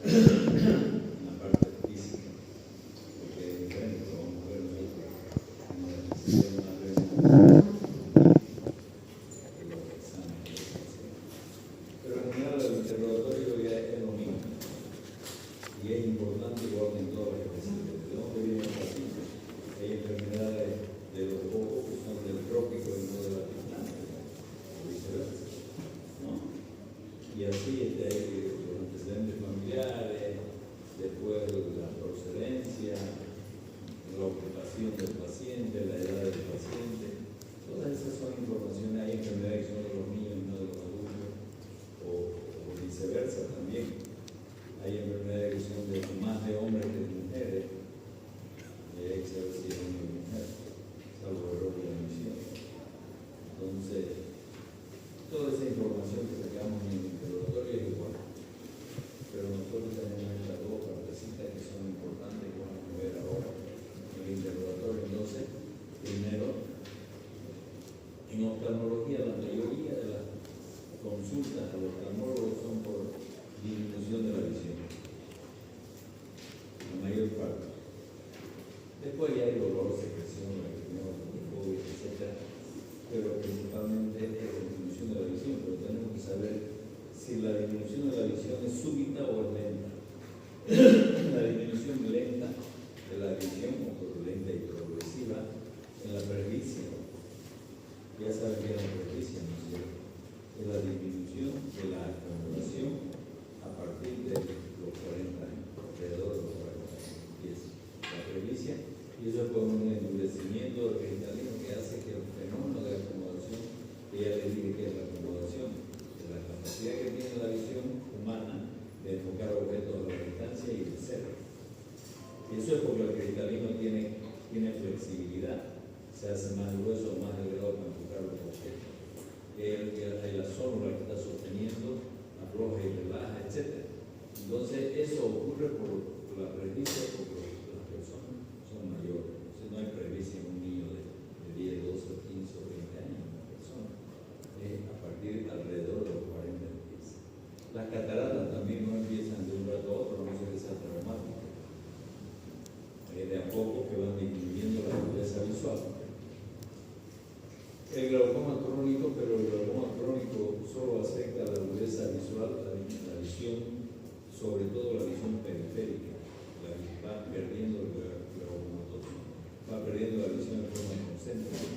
en la parte física, porque es diferente, lo vamos a ver luego en el sistema renal. Pero en general el interrogatorio ya es lo mismo y es importante igual que en todas las especialidades. ¿De dónde viene el paciente? Hay enfermedades de los ojos que son del trópico y no de la pigmenta, o viceversa, ¿no? Y así hay los antecedentes familiares, después la procedencia, la ocupación del paciente, la edad del paciente. Todas esas son informaciones. Hay enfermedades que son de los niños y no de los adultos, o viceversa también. Hay enfermedades que son más de hombres que de mujeres, y hay que saber si es hombre o mujer, salvo error de la emisión. Entonces, toda esa información que sacamos en el interrogatorio es igual, pero nosotros tenemos estas dos partecitas que son importantes que vamos a ver ahora en el interrogatorio. Entonces, primero, en oftalmología la mayoría de las consultas al oftalmólogo son por disminución de la visión, la mayor parte. Después ya hay dolor, secreción, fobia, etc. Pero principalmente es la disminución de la visión. Pero tenemos que saber si la disminución de la visión es súbita o es lenta. La disminución lenta de la visión, o lenta y progresiva, en la presbicia. Ya saben que es la presbicia, ¿no es cierto? Es la disminución de la acumulación a partir de los 40 años, alrededor de los 40 años. Empieza la presbicia, y eso es por un endurecimiento del cristalino que hace que el fenómeno de acomodación, que ya les dije que es la acomodación, de la capacidad que tiene la visión humana de enfocar objetos a la distancia y de cerca. Y eso es porque el cristalino tiene flexibilidad, se hace más grueso, más delgado para enfocar los objetos. La zona que está sosteniendo afloja y relaja, etc. Entonces, eso ocurre por la presbicia, porque las personas son mayores. Entonces, no hay presbicia en un niño de 10, 12, 15 o 20 años, una persona. A partir alrededor de los 40 empieza. Las cataratas también no empiezan de un rato a otro, a no ser que sea traumático. De a poco que van disminuyendo la agudeza visual. El glaucoma crónico, pero el glaucoma crónico solo afecta la agudeza visual, la visión, sobre todo la visión periférica. Va perdiendo el glaucomatosio, va perdiendo la visión de forma concéntrica.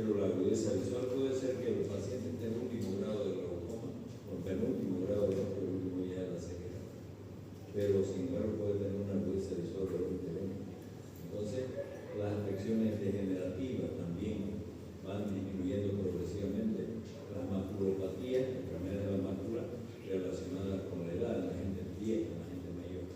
Pero la agudeza visual puede ser que el paciente esté en último grado de glaucoma, o en penúltimo grado de glaucoma, el último ya es la ceguera. Pero sin embargo puede tener una agudeza visual de 20. Entonces, las afecciones degenerativas también van disminuyendo progresivamente. Las maculopatías, enfermedades de la mácula relacionadas con la edad, la gente vieja, la gente mayor.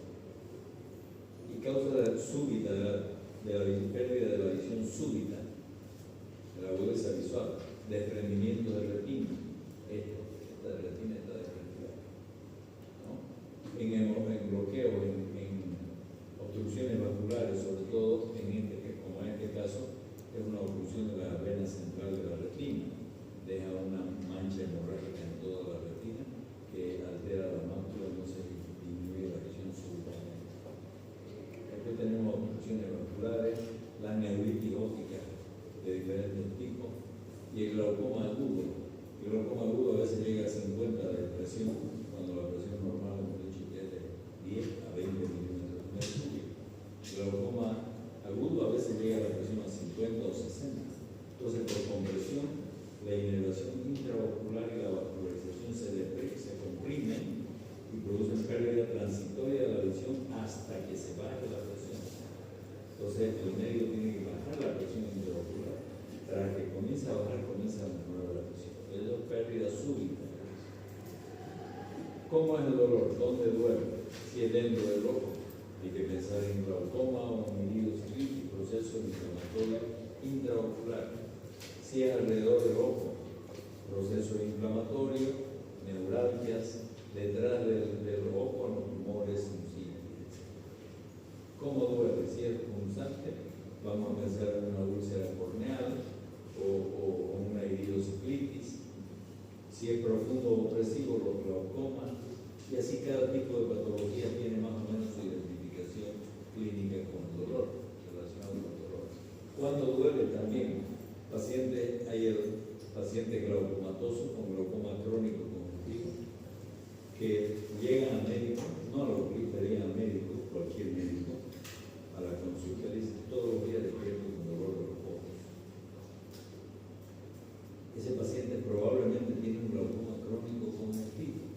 Y causa súbita de la pérdida de la visión súbita, de la agudeza visual, desprendimiento de retina. Esta retina está desprendida, ¿no? En bloqueo, en obstrucciones vasculares, sobre todo como en este caso, es una oclusión de la vena central de la retina, deja una mancha hemorrágica en toda la retina que altera la mácula, entonces disminuye la visión súbitamente. Después tenemos obstrucciones vasculares, las neuritis ópticas de diferentes tipos y el glaucoma agudo. El glaucoma agudo a veces llega a 50 de presión, cuando la presión normal hemos dicho que es de 10 a 20 milímetros de mercurio. El glaucoma agudo a veces llega a la presión a 50 o 60. Entonces, por compresión, la inervación intraocular y la vascularización se comprimen y producen pérdida transitoria de la visión hasta que se baje la presión. Entonces, el médico tiene que bajar la presión intraocular. Tras que comienza a bajar, comienza a mejorar la presión. Eso es pérdida súbita. ¿Cómo es el dolor? ¿Dónde duele? Si es dentro del ojo, hay que pensar en glaucoma o en iridocis, proceso inflamatorio intraocular. Si es alrededor del ojo, proceso inflamatorio, neuralgias, detrás del ojo, los tumores sensibles. ¿Cómo duele? Si es punzante, vamos a pensar en una úlcera corneal o una iridociclitis. Si es profundo o opresivo, los glaucomas, y así cada tipo de patología tiene más o menos su identificación clínica con el dolor, relacionado con el dolor. Cuando duele también, hay el paciente glaucomatoso con glaucoma crónico conjuntivo, que llegan al médico, no a la oculista, llegan al médico, cualquier médico, a la consulta, dice, todos los días despierto con dolor de los ojos. Ese paciente probablemente tiene un glaucoma crónico conjuntivo.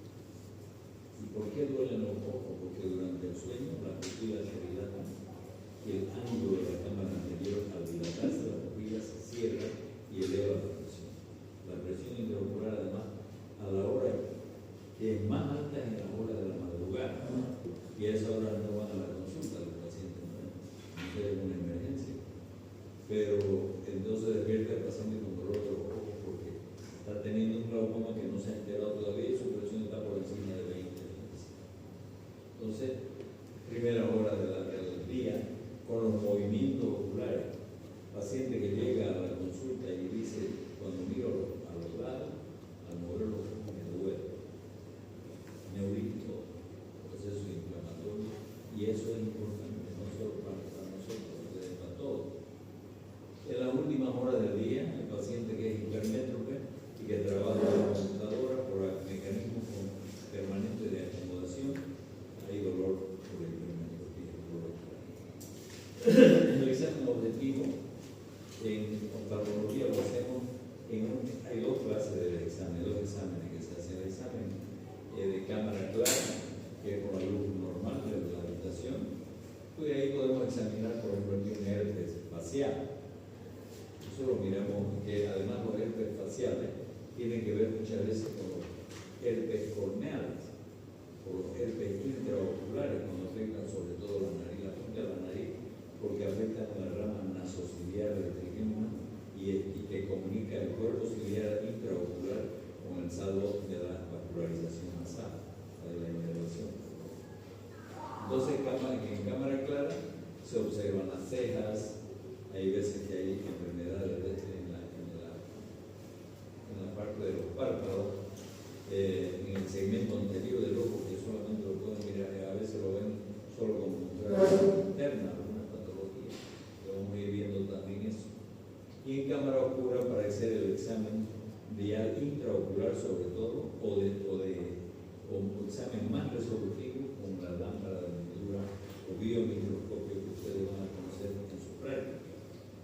¿Y por qué duelen los ojos? Porque durante el sueño las pupilas se dilatan y el ángulo de la cámara anterior, al dilatarse las pupilas, se cierra y eleva la presión. La presión intraocular, además, a la hora que es más alta es en la hora de la madrugada, y a esa hora no van a la consulta los pacientes, no es una emergencia, pero entonces despierta el paciente con dolor de los ojos porque está teniendo un glaucoma que no se ha enterado todavía y su presión está por encima de 20. Entonces, primera hora del día, con los movimientos oculares, paciente que llega a la consulta y dice, cuando miro a los lados, al mover los ojos me duele, neurito, proceso inflamatorio, y eso es importante, no solo para nosotros, sino para todos. En las últimas horas del día, el paciente que es hipermétrope y que trabaja en la computadora por mecanismos permanentes de acomodación, hay dolor por el hipermetropía. El examen objetivo en oftalmología lo hacemos hay dos clases de examen, dos exámenes que se hacen. El examen de cámara clara, que es con la luz normal de la habitación, pues ahí podemos examinar, por ejemplo, aquí un herpes facial. Nosotros miramos que además los herpes faciales tienen que ver muchas veces con los herpes corneales, o los herpes intraoculares, cuando afectan sobre todo la nariz, la punta de la nariz, porque afectan la rama nasociliar del triquioma y que comunica el cuerpo ciliar intraocular con el saldo de la vascularización nasal, de la inervación. Entonces, en cámara clara se observan las cejas, hay veces que hay enfermedades en la parte de los párpados, en el segmento anterior del ojo, que solamente lo pueden mirar, a veces lo ven solo como interna, alguna patología, que vamos a ir viendo también eso. Y en cámara oscura para hacer el examen vial intraocular sobre todo, o un examen más resolutivo con la lámpara de hendidura o biomicroscopio que ustedes van a conocer en su práctica.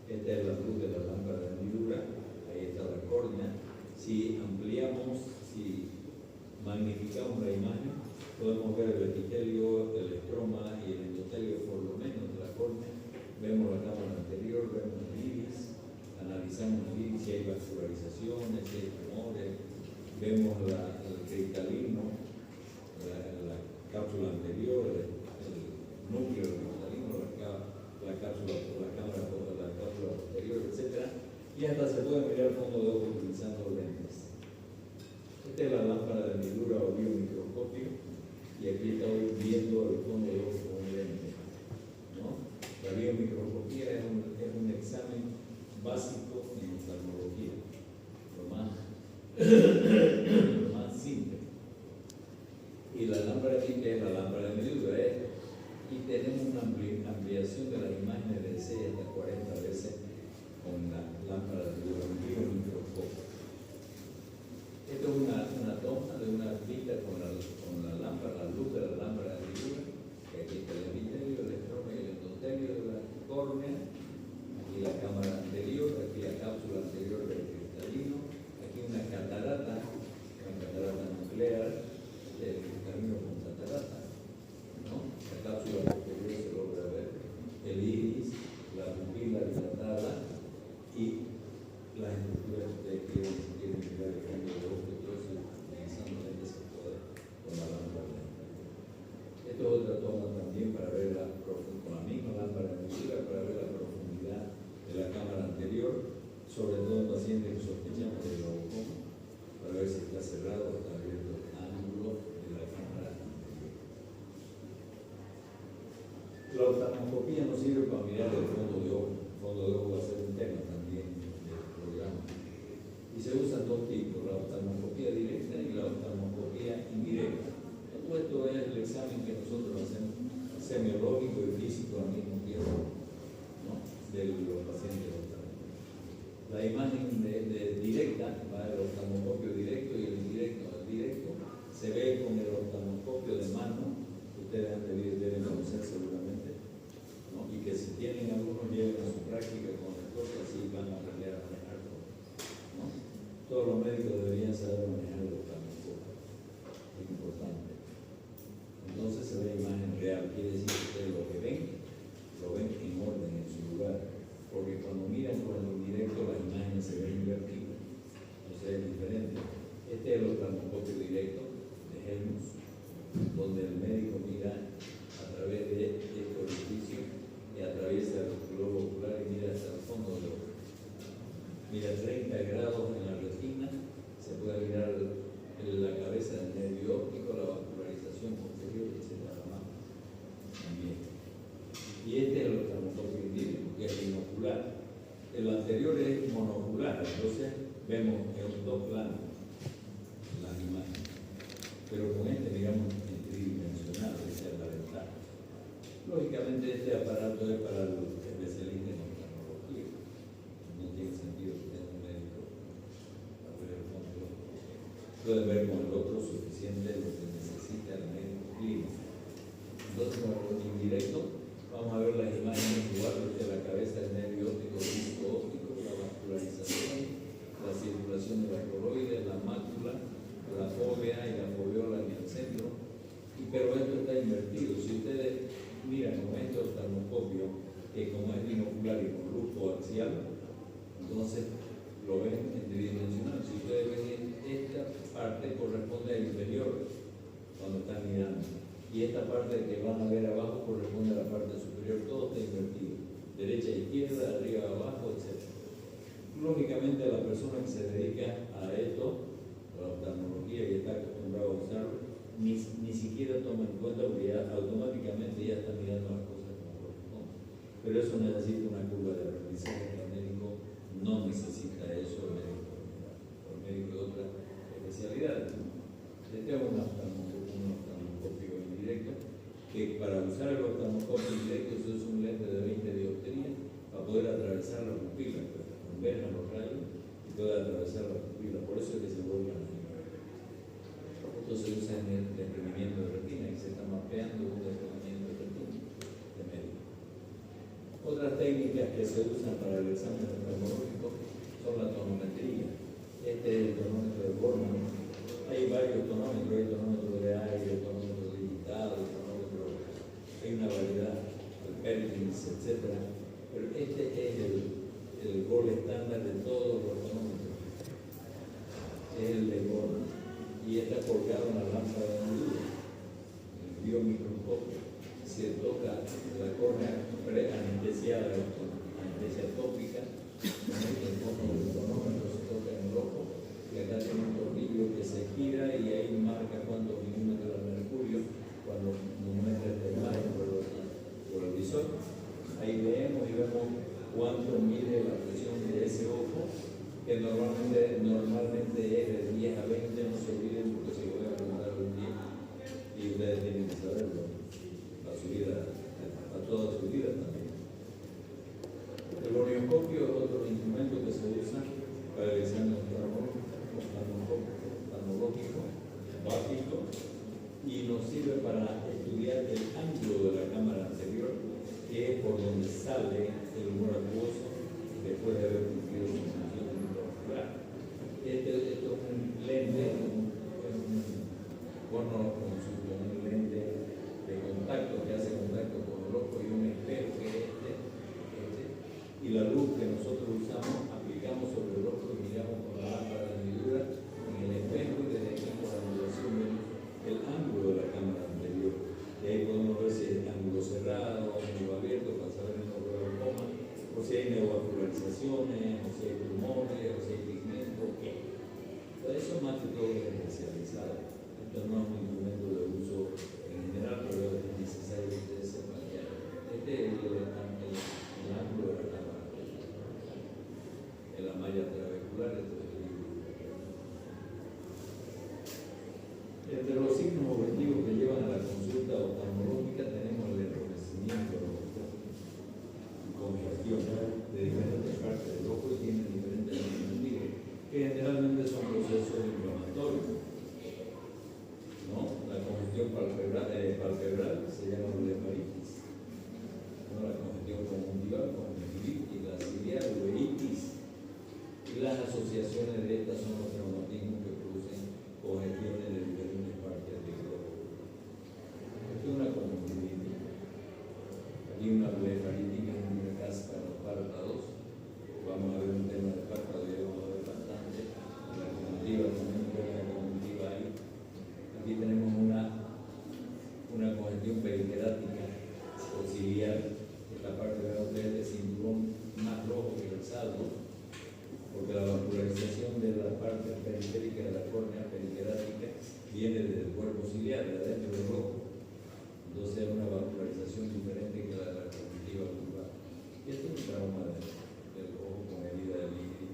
Esta es la luz de la lámpara de hendidura, ahí está la córnea. Si ampliamos, si magnificamos la imagen, podemos ver el epitelio, el estroma y el endotelio por lo menos de la córnea. Vemos la cámara anterior, vemos el iris, analizamos el iris si hay vascularizaciones, si hay tumores, vemos el cristalino, la cápsula anterior, el núcleo cristalino, la cápsula posterior, etc. Y hasta se puede mirar el fondo de ojo utilizando lentes. Esta es la lámpara de hendidura o biomicroscopio, y aquí estoy viendo el fondo de ojo con un lente, ¿no? La biomicroscopía es un examen básico en oftalmología, lo más simple. Y la lámpara aquí, que es la lámpara de hendidura, y tenemos una ampliación de las imágenes de 6 hasta 40 veces con la lámpara de biomicroscopio. Esto es una toma de una vista con la lámpara, la luz de la lámpara de hendidura, que aquí está el epitelio, el estroma y el endotelio de la córnea, aquí la cámara anterior, aquí la cápsula anterior del cristalino, aquí una catarata nuclear, el cristalino con catarata, ¿no? La cápsula posterior se logra ver, el iris, la pupila dilatada y las estructuras que quieren mirar el fondo de ojo, y todo eso utilizando lentes de poder con la lámpara. Esto es otra toma también para ver con la misma lámpara de hendidura, para ver la profundidad de la cámara anterior, sobre todo en pacientes que sospechamos de glaucoma, para ver si está cerrado o está abierto el ángulo de la cámara anterior. La oftalmoscopía nos sirve para mirar el fondo de ojo. El fondo de ojo va a ser un tema también del programa. Y se usan dos tipos, la oftalmoscopía directa y la oftalmoscopía indirecta. Todo esto es donde el médico mira a través de este orificio y atraviesa el globo ocular y mira hasta el fondo del ojo. Mira 30 grados en la retina, se puede mirar la cabeza del nervio óptico, la vascularización posterior, etc. También. Y este es el oftalmoscopio indígena, que es binocular. El anterior es monocular, entonces vemos en dos planos las imágenes. Pero con este miramos en tridimensional, esa es la ventaja. Lógicamente este aparato es para los especialistas en oftalmología. No tiene sentido que tenga un médico a ver el fondo. Puede ver con el otro suficiente lo que necesita el médico clínico. Entonces, con el indirecto, vamos a ver las imágenes igual de la cabeza del nervio óptico, disco óptico, la vascularización, la circulación de la coroides, la mácula, la fóvea y la foveola en el centro. Pero esto está invertido. Si ustedes miran con este oftalmoscopio, que como es binocular y con luz coaxial, entonces lo ven en tridimensional. Si ustedes ven esta parte corresponde al inferior cuando están mirando. Y esta parte que van a ver abajo corresponde a la parte superior, todo está invertido. Derecha, izquierda, arriba, abajo, etc. Lógicamente la persona que se dedica a esto, a la oftalmología y está acostumbrado a usarlo, ni siquiera toma en cuenta porque ya automáticamente ya está mirando las cosas como corresponde. Pero eso necesita una curva de aprendizaje. El médico no necesita eso, el médico de otra especialidad. Este es un oftalmoscopio indirecto, que para usar el oftalmoscopio indirecto se usa un lente de 20 dioptrías para poder atravesar la pupila, pues, convergen los rayos y puede atravesar la pupila, por eso es que se vuelve a esto se usa en el desprendimiento de retina y se está mapeando un desprendimiento de retina de médico. Otras técnicas que se usan para el examen oftalmológico son la tonometría. Este es el tonómetro de Bormann. Hay varios tonómetros, hay tonómetro de aire, tonómetro digital, hay una variedad, el Perkins, etc. Pero este es el gol estándar de todos los tonómetros. Es el de Bormann. Y está colgado en la lámpara de luz, el biomicroscopio. Se toca la córnea preanestesiada con anestesia tópica, el fondo del tonómetro se toca en el ojo, y acá tiene un tornillo que se gira y ahí marca cuántos milímetros de mercurio cuando nos mete la imagen por el visor. Ahí leemos y vemos cuánto mide la presión de ese ojo, que normalmente es de 10 a 20, no se olviden porque se puede preguntar un día y ustedes tienen que saberlo, su vida, a toda su vida también. El onioscopio es otro instrumento que se usa para el examen oftalmológico básico y nos sirve para estudiar el ángulo de la cámara anterior, que es por donde sale el humor acuoso después de haber cumplido su función intraocular. Esto es un lente, un lente de contacto que hace contacto con el ojo y un espejo que es este, y la luz que nosotros usamos aplicamos sobre el ojo y miramos con la lámpara de hendidura en el espejo y desde aquí por la angulación del ángulo de la cámara anterior. De ahí podemos ver si es ángulo cerrado o ángulo abierto para saber el glaucoma, o si hay neovascularizaciones, o si hay tumores, o si hay pigmento, qué. Eso más que todo es especializado. Esto no es un instrumento de uso en general, pero es necesario que ustedes sepan ya. Este es el ángulo de la cámara. En la malla trabecular, entre los signos objetivos que llevan a la consulta oftalmológica tenemos el enrojecimiento del ojo, congestión de diferentes partes del ojo y tienen diferentes motivos, que generalmente son procesos inflamatorios. ¿No? La congestión palpebral se llama blefaritis. ¿No? La congestión conjuntival, conjuntivitis, la ciliar, uveitis. Y las asociaciones de estas son los traumatismos que producen congestiones de diferentes partes del ojo. Esto es una conjuntivitis. Aquí una blefaritis que es una caspa de los párpados. Vamos a ver un tema de párpado y vamos a ver bastante. La conjuntiva también, la conjuntiva ahí. Aquí tenemos una periquerática o ciliar, en la parte de ustedes del cinturón más rojo que el saldo, porque la vascularización de la parte periférica de la córnea periquerática viene desde el cuerpo ciliar, de adentro del ojo. Entonces es una vascularización diferente que la de la conjuntiva vulvar. Y esto es un trauma del ojo con herida de líquido.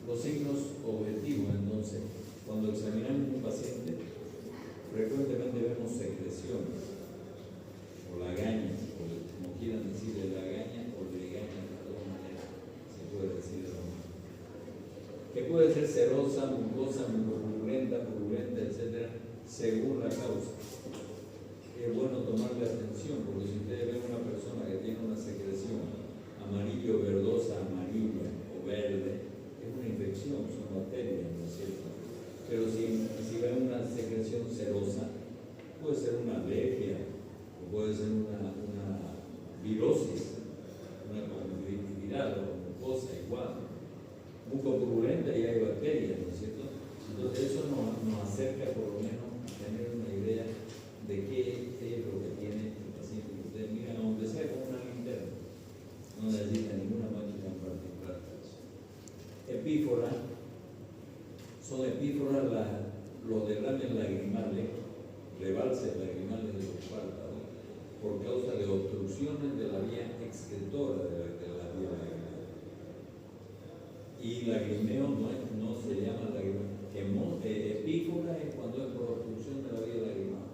Los signos objetivos, entonces, cuando examinamos un paciente, frecuentemente vemos secreciones, o lagañas, o como quieran decir, lagaña o legaña, de todas maneras se puede decir de la misma. Que puede ser serosa, mucosa, mucopurulenta, purulenta, etc., según la causa. Es bueno tomarle atención, porque si ustedes ven una persona que tiene una secreción amarillo, verdosa, amarilla o verde, es una infección, son bacterias, ¿no es cierto? Pero si ven una secreción serosa, puede ser una alergia, o puede ser una virosis, una conjuntivitis viral o mucosa igual. Mucopurulenta y hay bacterias, ¿no es cierto? Entonces eso nos acerca por lo menos a tener una idea de qué es lo que tiene el paciente. Ustedes miran, aunque sea con una linterna, no necesita ninguna máquina en particular para eso. Epífora, son epíforas los derrames lagrimales, rebalses lagrimales de los párpados, por causa de obstrucciones de la vía excretora de la vía lagrimal. Y lagrimeo no se llama lagrimeo. Epífora es cuando es por obstrucción de la vía lagrimal,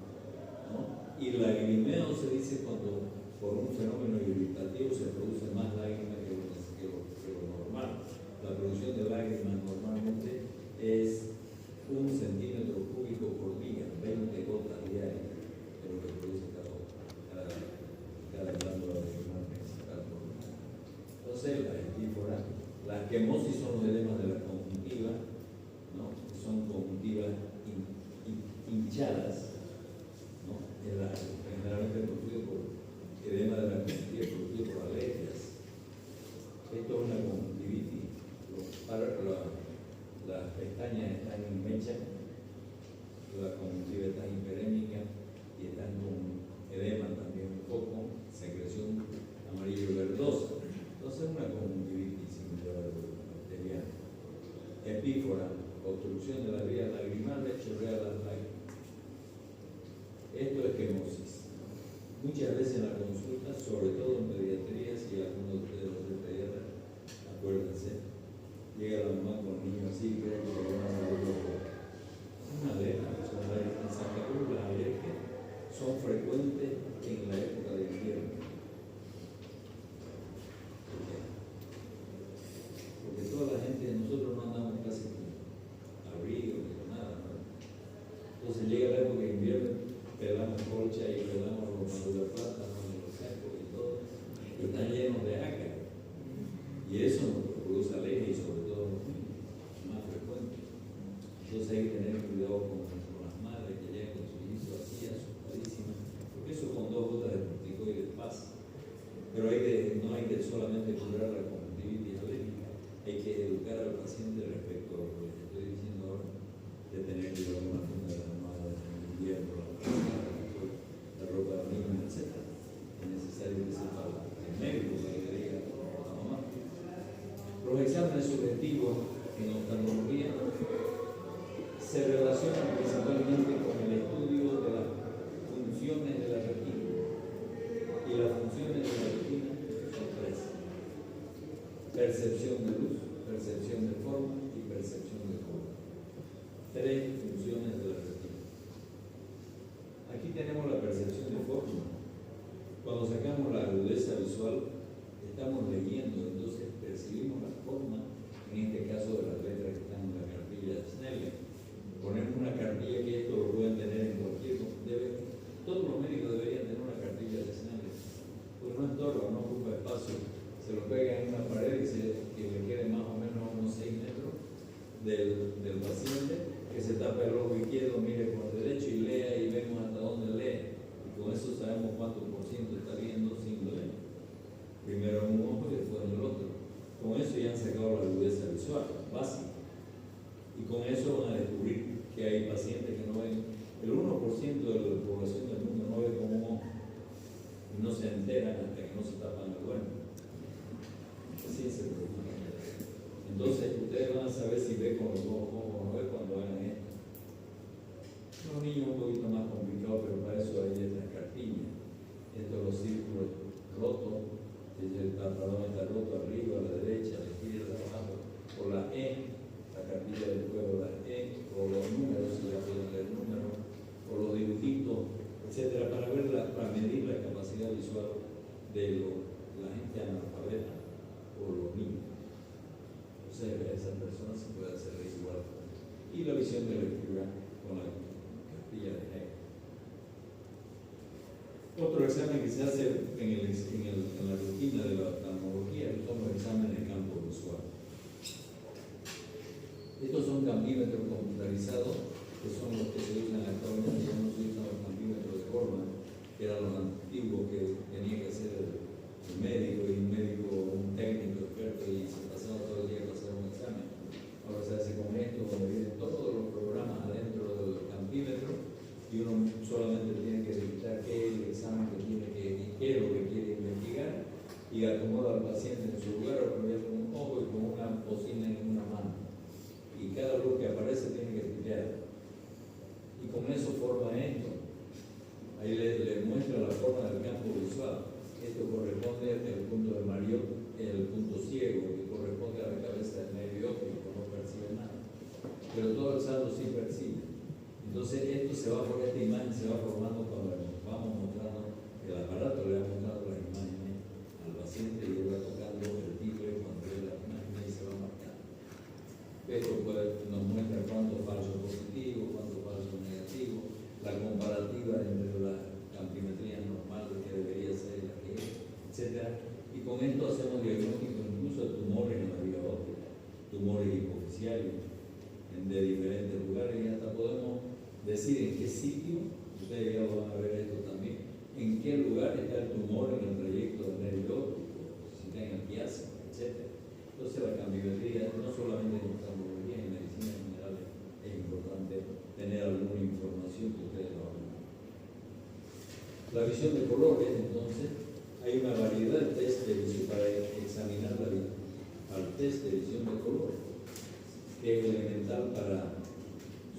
¿no? Y lagrimeo se dice cuando por un fenómeno irritativo se produce más lágrimas que lo normal. La producción de lágrimas normalmente es 1 centímetro cúbico por día, 20 gotas diarias, es lo que produce cada glándula lagrimal principal por día. Entonces, las epíforas, las quemosis son los edemas de la conjuntiva, ¿no? Son conjuntivas hinchadas, ¿no? Generalmente producido por edema de la conjuntiva, producido por alergias. Esto es una conjuntivitis. Las pestañas están en mecha, la conjuntiva está hiperémica y están con edema también un poco, secreción amarillo-verdosa. Entonces es una conjuntivitis bacteriana. Epífora, obstrucción de la vía lagrimal, chorrea las lágrimas. Esto es quemosis. Muchas veces en la consulta, sobre todo en pediatrías, y algunos de ustedes los de pediatras, acuérdense, llega la mamá con el niño así, creo que le van a salir los. Una alergia, son alergias. En Santa Cruz las alergias son frecuentes en la época de invierno. ¿Por qué? Porque toda la gente, nosotros no andamos casi con abrigo ni con nada, ¿no? Entonces llega la época de invierno, pelamos colcha y pelamos los maduras plátanos y los sacos y todo, y están llenos de ácaros. Y eso nos produce alergia y sobre todo los niños, más frecuente. Entonces hay que tener cuidado con las madres que llegan con sus hijos así, asustadísimas, porque eso con 2 gotas de corticoides pasa. Pero no hay que solamente curar la conjuntivitis alérgica, hay que educar al paciente respecto a lo que les estoy diciendo ahora, de tener cuidado con la funda de la almohada, en invierno, la ropa de los niños, etc. Es necesario que sepa el médico para que le diga a la mamá. Los exámenes subjetivos en oftalmología se relacionan principalmente con el estudio de las funciones de la retina. Y las funciones de la retina son 3. Percepción de luz, percepción de forma y percepción de color. 3 funciones de la retina. Aquí tenemos la percepción de forma. Cuando sacamos la agudeza visual, estamos leyendo, entonces percibimos la forma, en este caso de las letras que están en la cartilla de Snellen. Ponemos una cartilla que esto lo pueden tener en cualquier. Todos los médicos deberían tener una cartilla de Snellen, pues no estorba, no ocupa espacio. Se lo pega en una pared que le quede más o menos unos 6 metros del paciente, que se tapa el ojo izquierdo, mire por el derecho y lea y vemos hasta dónde lee. Y con eso sabemos cuánto por ciento está viendo sin leer. Primero en un ojo y después en el otro. Con eso ya han sacado la agudeza visual básica. Y con eso van a descubrir que hay pacientes que no ven. El 1% de la población del mundo no ve como un ojo y no se enteran hasta que no se tapan el bueno. Así se preocupa. Entonces, ustedes van a saber si ve con los ojos o no ve cuando hagan esto. Los niños un poquito más complicados, pero para eso hay estas cartillas. Estos los círculos rotos, el pantalón está roto arriba, a la derecha, a la izquierda, abajo, o la E, la cartilla del juego, la E, o los números, si ya pueden leer números, o los dibujitos, etcétera, para medir la capacidad visual de la gente analfabeta o los niños. O sea, esa persona se puede hacer igual. Y la visión de lectura con la cartilla de Hegel. Otro examen que se hace en la rutina de la oftalmología son los exámenes de campo visual. Estos son campímetros computarizados, que son los que se usan actualmente. Ya no se usan los campímetros de Gorman, que eran los antiguos que tenía que hacer el médico, y un técnico experto, y se pasaba todo el día para hacer un examen. Ahora se hace con esto, donde vienen todos los programas adentro del campímetro, y uno solamente tiene que dictar qué es el examen que tiene qué es lo que quiere investigar, y acomoda al paciente en su lugar, o con un ojo y con una bocina en una mano. Y cada luz que aparece tiene que tirar. Y con eso forma esto. Ahí le muestra la forma del campo visual. Esto corresponde al punto de Mariot, el punto ciego, que corresponde a la cabeza del nervio óptico, no percibe nada. Pero todo el saldo sí percibe. Entonces esto esta imagen se va formando cuando vamos mostrando, el aparato le va mostrando las imágenes al paciente, y le va tocando el timbre cuando ve la imagen y se va marcando. Esto nos muestra cuánto falso positivo, cuánto falso negativo, la comparativa entre la campimetría normal que debería ser la que es, etc. Y con esto hacemos diagnósticos incluso de tumores en la vía óptica, tumores hipoficiales de diferentes lugares, y hasta podemos decir en qué sitio, ustedes ya lo van a ver esto también, en qué lugar está el tumor en el trayecto del nervio óptico, si está en el quiasma, etc. Entonces la campimetría, no solamente en oftalmología, en medicina en general, es importante tener alguna información que ustedes lo hagan. La visión de colores, entonces, hay una variedad de test de visión para examinar al test de visión de color, que es elemental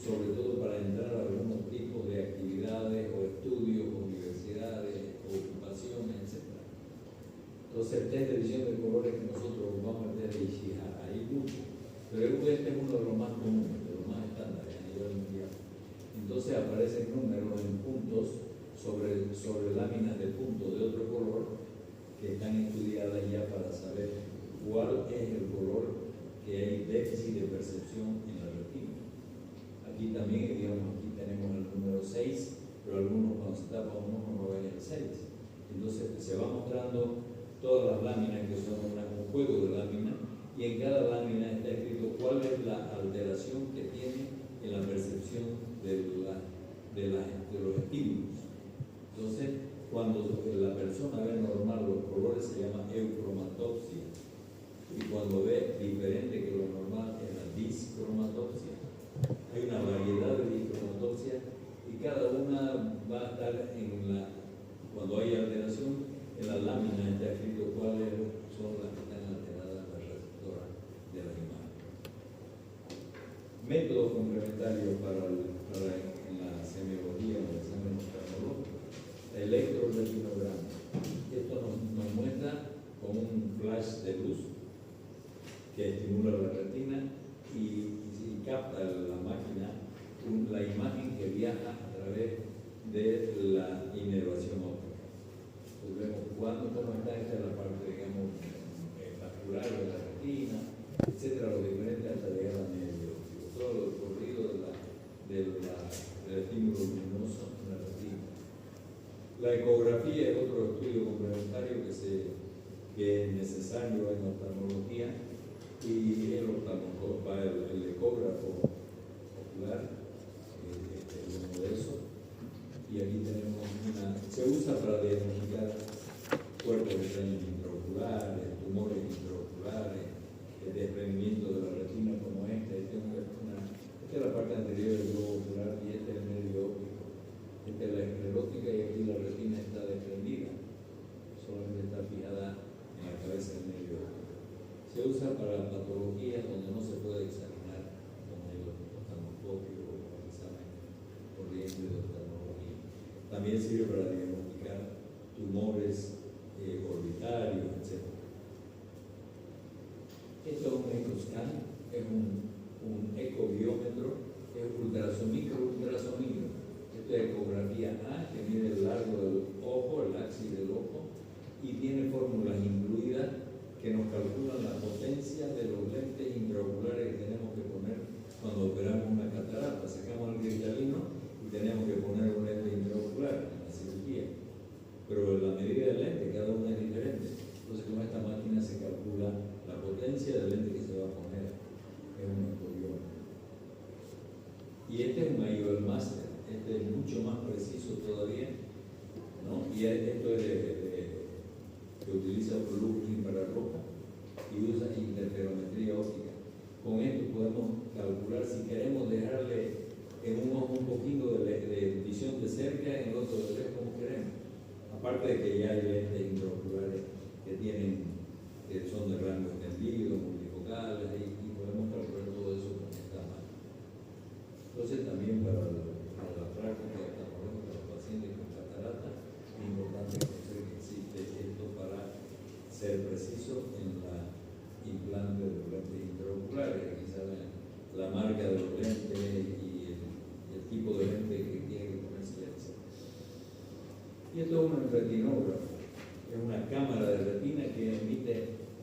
sobre todo para entrar a algunos tipos de actividades o estudios, universidades, ocupaciones, etc. Entonces, el test de visión de colores que nosotros ocupamos, el test de Ishihara, hay muchos, pero este es uno de los más comunes, de los más estándares a nivel mundial. Entonces aparecen números en puntos sobre láminas de puntos de otro color que están estudiadas ya para saber cuál es el color que hay déficit de percepción en la retina. Aquí también, aquí tenemos el número 6, pero algunos cuando se tapa un ojo no ven el 6. Entonces se va mostrando todas las láminas, que son un juego de láminas, y en cada lámina está escrito cuál es la alteración que tiene en la percepción de los estímulos. Entonces, cuando la persona ve normal los colores, se llama eucromatopsia, y cuando ve diferente que lo normal es la discromatopsia. Hay una variedad de discromatopsia, y cada una va a estar cuando hay alteración, en la lámina está escrito cuáles son las que están alteradas, las receptoras de la imagen. Métodos complementarios en la semiología o el examen oftalmológico. Electroretinograma. Esto nos muestra con un flash de luz que estimula la retina y capta la máquina la imagen que viaja a través de la inervación óptica. Pues vemos cómo está esta la parte, digamos, vascular de la retina, etcétera, los diferentes hasta llegar al nervio óptico. Todo el recorrido del estímulo luminoso en la retina. La ecografía es otro estudio complementario que es necesario en oftalmología, y el ecógrafo ocular, uno de esos. Y aquí tenemos se usa para diagnosticar cuerpos extraños intraoculares, tumores intraoculares, el desprendimiento de la retina como esta. Esta es la parte anterior del globo ocular y este es el nervio óptico. También sirve para diagnosticar tumores orbitarios, etc. Esto es un ecoscan, es un ecobiómetro, es ultrasonido. Esta es ecografía A, que mide el largo del ojo, el axis del ojo, y tiene fórmulas incluidas que nos calculan la potencia de los lentes intraoculares que tenemos que poner cuando operamos una catarata. Sacamos el cristalino y tenemos que poner un lente intraocular en la cirugía. Pero la medida del lente, cada una es diferente. Entonces, con esta máquina se calcula la potencia del lente que se va a poner. Es un ecobiómetro. Y este es un IOL Master. Este es mucho más preciso todavía, ¿no? Y esto es que utiliza luz infrarroja y usa interferometría óptica. Con esto podemos calcular si queremos dejarle en un ojo un poquito de visión de cerca, en el otro de lejos, como queremos. Aparte de que ya hay lentes intraoculares que son de rango extendido, multifocales, y podemos calcular todo eso con esta máquina. Entonces, también para la práctica de los pacientes con catarata, es importante conocer que existe esto para ser preciso en la implante de los lentes intraoculares. Aquí saben la marca de los lentes y el tipo de lente que tiene que ponerse el lente. Y esto es un retinógrafo, es una cámara de retina que emite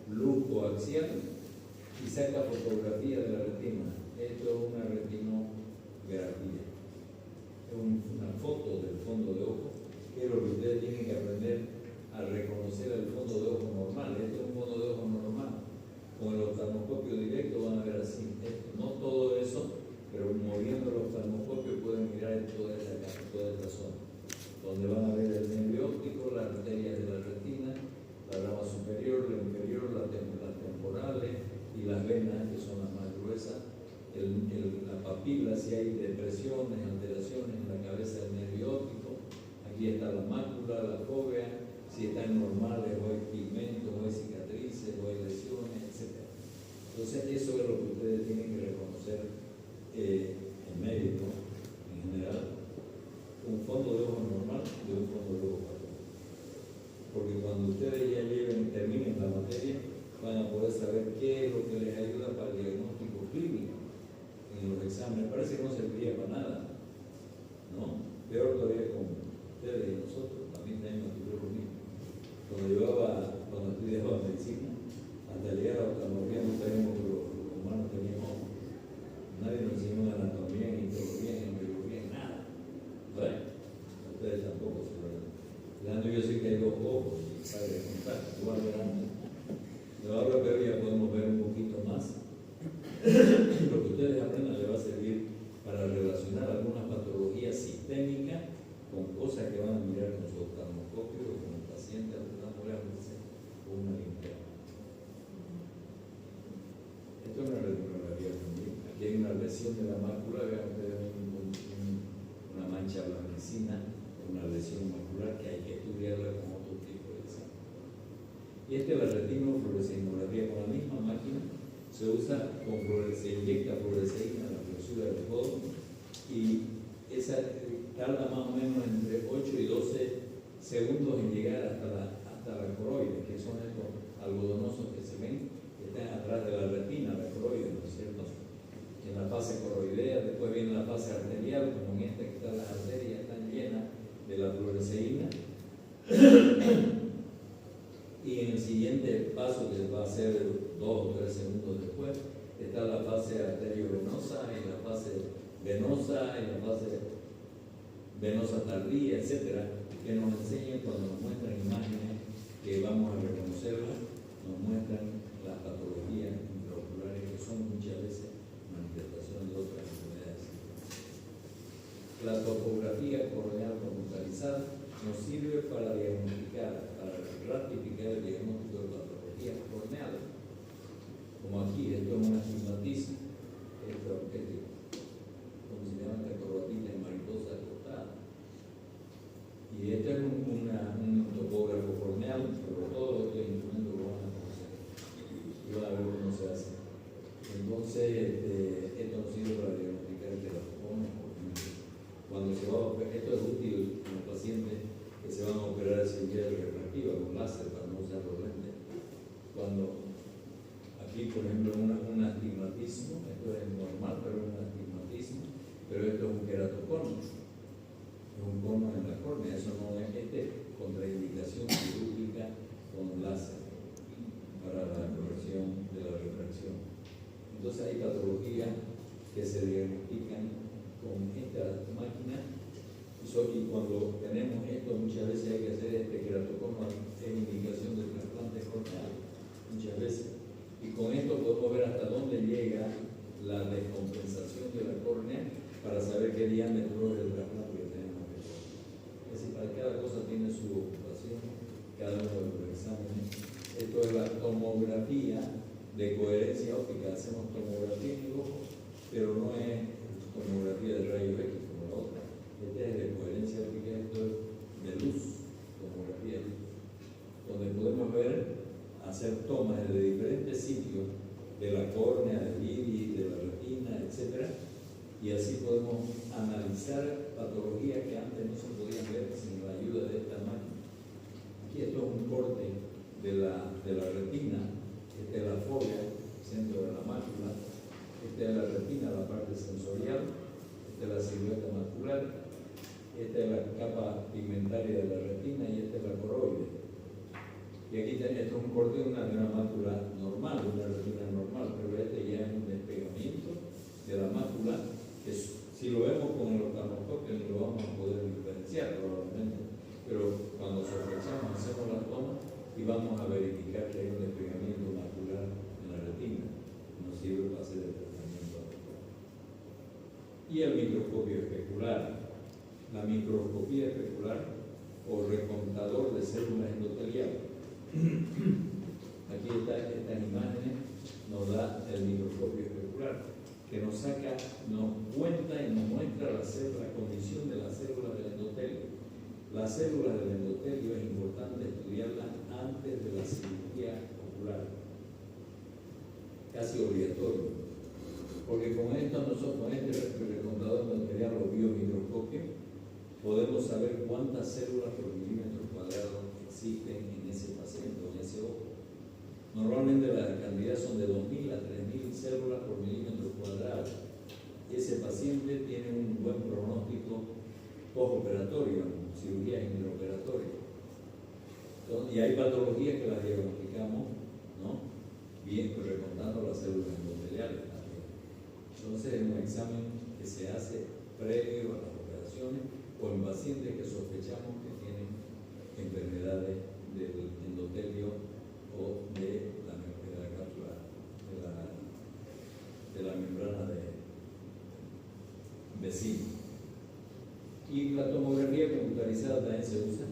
luz coaxial y saca fotografía de la retina. Esto es una retinografía, es una foto del fondo de ojo, que es lo que ustedes tienen que aprender a reconocer el fondo de ojo normal. Esto es un fondo de ojo normal. Con el oftalmoscopio directo van a ver así. No todo eso, pero moviendo el oftalmoscopio pueden mirar toda esta zona, donde van a ver el nervio óptico, las arterias de la retina, la rama superior, la inferior, las temporales y las venas, que son las más gruesas, la papila, si hay depresiones, alteraciones en la cabeza del nervio óptico. Aquí está la mácula, la fóvea, si están normales, o hay pigmentos, o hay cicatrices, o hay lesiones, etc. Entonces, eso es lo que ustedes tienen que reconocer en médico, en general. Un fondo de ojo normal de un fondo de ojo patológico. Porque cuando ustedes ya terminen la materia, van a poder saber qué es lo que les ayuda para el diagnóstico clínico en los exámenes. Parece que no serviría para nada, ¿no? Peor todavía con ustedes y nosotros, también tenemos que ver lo mismo. Cuando estudiaba medicina, hasta llegar a oftalmología no teníamos los humanos teníamos, nadie nos enseñó anatomía, ni histología, ni biología, nada. Bueno, ustedes tampoco seguramente. Yo sé que hay dos ojos, para de contar, igual verán. Pero ahora ya podemos ver un poquito más. Lo que ustedes aprendan les va a servir para relacionar algunas patologías sistémicas con cosas que van a mirar con su oftalmoscopio o con el paciente oftalmológico o una linterna. Esto es una retinografía también. Aquí hay una lesión de la mácula, vean ustedes una mancha blanquecina, una lesión macular que hay que estudiarla con otro tipo de examen. Y esta es la retinofluorescein-tomografía. Con la misma máquina se inyecta fluoresceína en la flexura del codo y esa tarda más o menos entre 8 y 12 segundos en llegar hasta la coroide, que son estos algodonosos que se ven, que están atrás de la retina, la coroide, ¿no es cierto? En la fase coroidea, después viene la fase arterial, como en esta que están las arterias, están llenas de la fluoresceína. Y en el siguiente paso, que va a ser 2 o 3 segundos después, está la fase arteriovenosa y la fase venosa y la fase venosa tardía, etcétera, que nos enseñan cuando nos muestran imágenes que vamos a reconocerlas, nos muestran las patologías intraoculares que son muchas veces manifestaciones de otras enfermedades. La topografía corneal computarizada nos sirve para diagnosticar, para ratificar el diagnóstico de patologías corneales. Como aquí, esto es un astigmatismo, ¿cómo se llama? Esta corbatita en mariposa acostada. Y este es un topógrafo corneal, pero todos estos instrumentos lo van a conocer y van a ver cómo se hace. Entonces, esto nos sirve para diagnosticar el teratoma, por ejemplo. Cuando se va a operar, esto es útil en el paciente pacientes que se van a operar de cirugía refractiva con láser para no usar los lentes. Cuando aquí, por ejemplo, un astigmatismo, esto es normal, pero es un astigmatismo, pero esto es un queratocono, es un cono en la córnea, eso no es contraindicación quirúrgica con láser para la corrección de la refracción. Entonces hay patologías que se diagnostican con esta máquina y cuando tenemos esto muchas veces hay que hacer este queratocono en indicación de trasplante corneal, muchas veces. Y con esto podemos ver hasta dónde llega la descompensación de la córnea para saber qué diámetro es el trasplante que tenemos que hacer. Es decir, para cada cosa tiene su ocupación, cada uno de los exámenes. Esto es la tomografía de coherencia óptica. Hacemos tomografía en el ojo, pero no es tomografía de rayos X como la otra. Este es de coherencia óptica, esto es de luz, tomografía de luz, donde podemos ver, hacer tomas de diferentes sitios de la córnea, del iris, de la retina, etc. Y así podemos analizar patologías que antes no se podían ver sin la ayuda de esta máquina. Aquí esto es un corte de la retina, esta es la fovea, centro de la mácula, esta es la retina, la parte sensorial, esta es la silueta macular, esta es la capa pigmentaria de la retina y esta es la coroide. Y aquí esto es un corte de una mácula normal, de una retina normal, pero este ya es un despegamiento de la mácula, que si lo vemos con el oftalmoscopio no lo vamos a poder diferenciar probablemente, pero cuando sospechamos hacemos la toma y vamos a verificar que hay un despegamiento macular en la retina, nos sirve para hacer el tratamiento adecuado. Y el microscopio especular. La microscopía especular o recontador de células endoteliales. Aquí estas imágenes nos da el microscopio especular, que nos cuenta y nos muestra la condición de las células del endotelio. Las células del endotelio es importante estudiarlas antes de la cirugía ocular, casi obligatorio, porque con esto nosotros, con este recontador endotelial o biomicroscopio, podemos saber cuántas células por milímetro cuadrado existen en ese paciente o en ese ojo. Normalmente la cantidad son de 2.000 a 3.000 células por milímetro cuadrado. Ese paciente tiene un buen pronóstico postoperatorio, cirugía intraoperatoria. Y hay patologías que las diagnosticamos, ¿no? Bien, pues recontando las células endoteliales también. Entonces es un examen que se hace previo a las operaciones o en pacientes que sospechamos que tienen enfermedades del endotelio o de la cápsula, de la membrana de vecino. Y la tomografía computarizada también se usa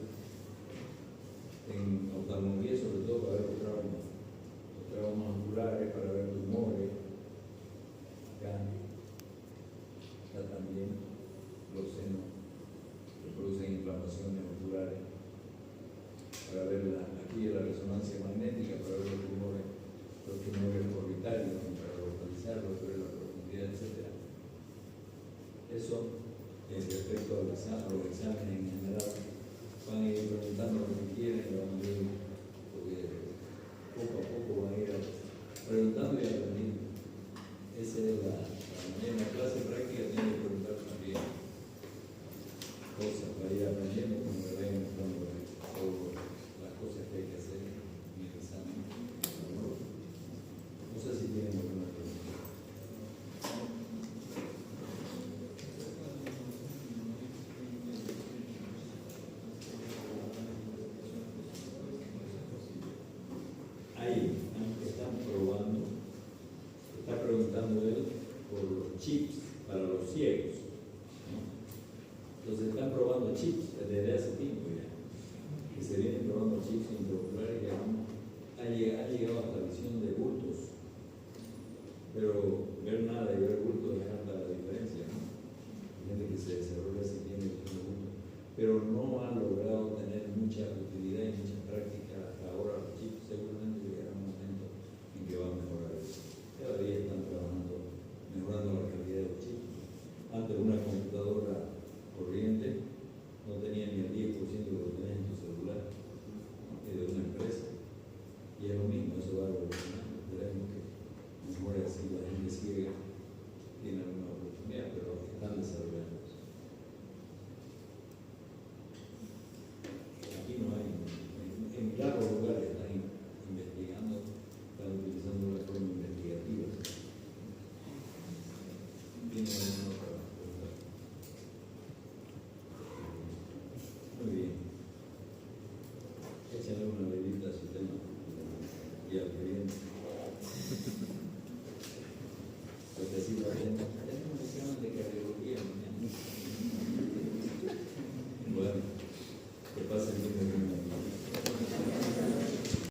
en oftalmología, sobre todo para ver los traumas oculares, para ver tumores. Acá también los senos que producen inflamaciones oculares, para ver aquí la resonancia magnética, para ver los tumores orbitarios, para localizarlos, ver la profundidad, etc. Eso respecto a los exámenes en general, van a ir preguntando lo que quieren y van a ir, porque poco a poco van a ir preguntando y aprendiendo. Esa es la manera. La clase práctica tiene que preguntar también cosas para ir aprendiendo, como le vayan mostrando las cosas que hay que hacer en el examen. No sé si tienen alguna pregunta. Ahí están probando, está preguntando él por los chips para los ciegos, ¿no? Entonces están probando chips desde hace tiempo ya, que se vienen probando chips intraoculares que ha llegado hasta la visión de bultos, pero ver nada y ver bultos es harta la diferencia, ¿no? Hay gente que se desarrolla si tiene visión de bultos, pero no ha logrado tener mucha utilidad y mucha práctica